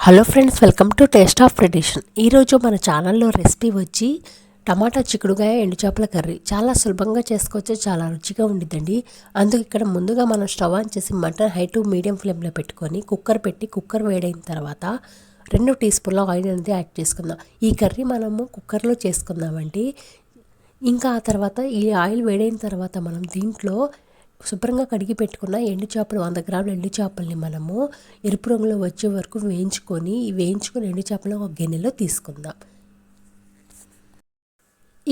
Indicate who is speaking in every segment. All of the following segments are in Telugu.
Speaker 1: Hello friends, welcome to taste of tradition. ఈరోజు మన ఛానల్లో రెసిపీ వచ్చి టమాటా చిక్కుడుగాయ ఎండు చేపల కర్రీ. చాలా సులభంగా చేసుకోవచ్చు, చాలా రుచిగా ఉండిద్దండి. అందుకు ఇక్కడ ముందుగా మనం స్టవ్ ఆన్ చేసి మటన్ హై టు మీడియం ఫ్లేమ్లో పెట్టుకొని కుక్కర్ వేడైన తర్వాత 2 టీ స్పూన్ల ఆయిల్ అనేది యాడ్ చేసుకుందాం. ఈ కర్రీ మనము కుక్కర్లో చేసుకుందామండి. ఇంకా ఆ తర్వాత ఈ ఆయిల్ వేడైన తర్వాత మనం దీంట్లో శుభ్రంగా కడిగి పెట్టుకున్న ఎండు చేపలు 100 గ్రాముల ఎండు చేపల్ని మనము ఎరుపు రంగులో వచ్చే వరకు వేయించుకొని ఎండు చేపలు ఒక గిన్నెలో తీసుకుందాం.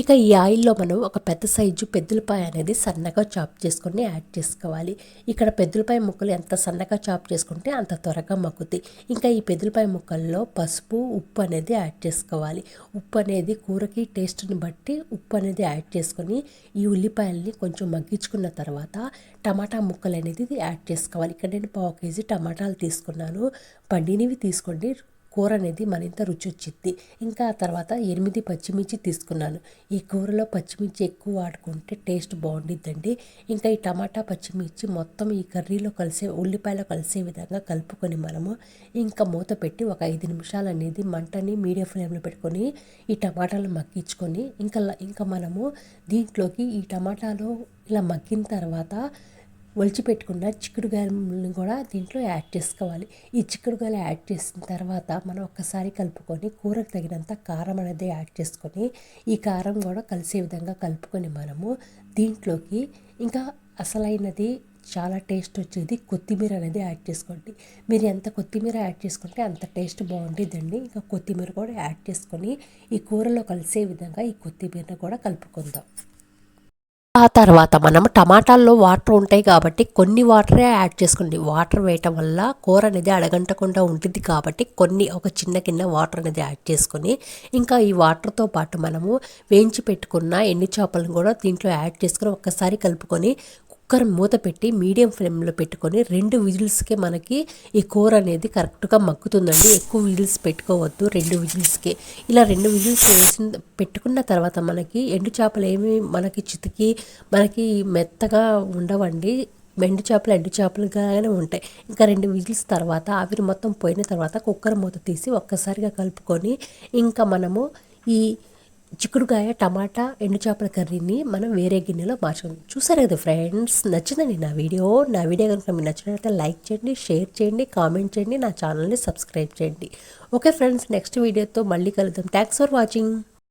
Speaker 1: ఇక ఈ ఆయిల్లో మనం ఒక పెద్ద సైజు పెద్దలపాయ అనేది సన్నగా చాప్ చేసుకొని యాడ్ చేసుకోవాలి. ఇక్కడ పెద్దలపాయ ముక్కలు ఎంత సన్నగా చాప్ చేసుకుంటే అంత త్వరగా మగ్గుతాయి. ఇంకా ఈ పెద్దలపాయ ముక్కల్లో పసుపు, ఉప్పు అనేది యాడ్ చేసుకోవాలి. ఉప్పు అనేది కూరకి టేస్ట్ని బట్టి ఉప్పు అనేది యాడ్ చేసుకొని ఈ ఉల్లిపాయల్ని కొంచెం మగ్గించుకున్న తర్వాత టమాటా ముక్కలు అనేది యాడ్ చేసుకోవాలి. ఇక్కడ నేను 1/2 కేజీ టమాటాలు తీసుకున్నాను. పండినవి తీసుకోండి, కూర అనేది మరింత రుచి వచ్చింది. ఇంకా ఆ తర్వాత 8 పచ్చిమిర్చి తీసుకున్నాను. ఈ కూరలో పచ్చిమిర్చి ఎక్కువ వాడుకుంటే టేస్ట్ బాగుండిద్దండి. ఇంకా ఈ టమాటా పచ్చిమిర్చి మొత్తం ఈ కర్రీలో ఉల్లిపాయలో కలిసే విధంగా కలుపుకొని మనము ఇంకా మూత పెట్టి ఒక 5 నిమిషాలు అనేది మంటని మీడియం ఫ్లేమ్లో పెట్టుకొని ఈ టమాటాలు మగ్గించుకొని ఇంకా మనము దీంట్లోకి ఈ టమాటాలు ఇలా మగ్గిన తర్వాత ఒలిచిపెట్టుకున్న చిక్కుడుగాయలను కూడా దీంట్లో యాడ్ చేసుకోవాలి. ఈ చిక్కుడుగాయలు యాడ్ చేసిన తర్వాత మనం ఒక్కసారి కలుపుకొని కూరకు తగినంత కారం అనేది యాడ్ చేసుకొని ఈ కారం కూడా కలిసే విధంగా కలుపుకొని మనము దీంట్లోకి ఇంకా అసలైనది చాలా టేస్ట్ వచ్చేది కొత్తిమీర అనేది యాడ్ చేసుకోండి. మీరు ఎంత కొత్తిమీర యాడ్ చేసుకుంటే అంత టేస్ట్ బాగుంటుందండి. ఇంకా కొత్తిమీర కూడా యాడ్ చేసుకొని ఈ కూరలో కలిసే విధంగా ఈ కొత్తిమీరను కూడా కలుపుకుందాం. ఆ తర్వాత మనం టమాటాల్లో వాటర్ ఉంటాయి కాబట్టి కొన్ని వాటరే యాడ్ చేసుకోండి. వాటర్ వేయటం వల్ల కూర అనేది అడగంటకుండా ఉంటుంది కాబట్టి ఒక చిన్న కింద వాటర్ అనేది యాడ్ చేసుకొని ఇంకా ఈ వాటర్తో పాటు మనము వేయించి పెట్టుకున్న ఎండు చేపలను కూడా దీంట్లో యాడ్ చేసుకొని ఒక్కసారి కలుపుకొని కుక్కర్ మూత పెట్టి మీడియం ఫ్లేమ్లో పెట్టుకొని 2 విజిల్స్కే మనకి ఈ కూర అనేది కరెక్ట్గా మగ్గుతుందండి. ఎక్కువ విజిల్స్ పెట్టుకోవద్దు, 2 విజిల్స్కే. ఇలా 2 విజిల్స్ పెట్టుకున్న తర్వాత మనకి ఎండు చేపలు ఏమి మనకి చితికి మనకి మెత్తగా ఉండవండి. ఎండు చేపలుగానే ఉంటాయి. ఇంకా 2 విజిల్స్ తర్వాత ఆవిరి మొత్తం పోయిన తర్వాత కుక్కర్ మూత తీసి ఒక్కసారిగా కలుపుకొని ఇంకా మనము ఈ చిక్కుడుకాయ టమాటా ఎండు చేపల కర్రీని మనం వేరే గిన్నెలో మార్చుకుందాం. చూసారు కదా ఫ్రెండ్స్, నచ్చిందండి నా వీడియో కనుక మీకు నచ్చినట్లయితే లైక్ చేయండి, షేర్ చేయండి, కామెంట్ చేయండి, నా ఛానల్ని సబ్స్క్రైబ్ చేయండి. ఓకే ఫ్రెండ్స్, నెక్స్ట్ వీడియోతో మళ్ళీ కలుద్దాం. Thanks for watching.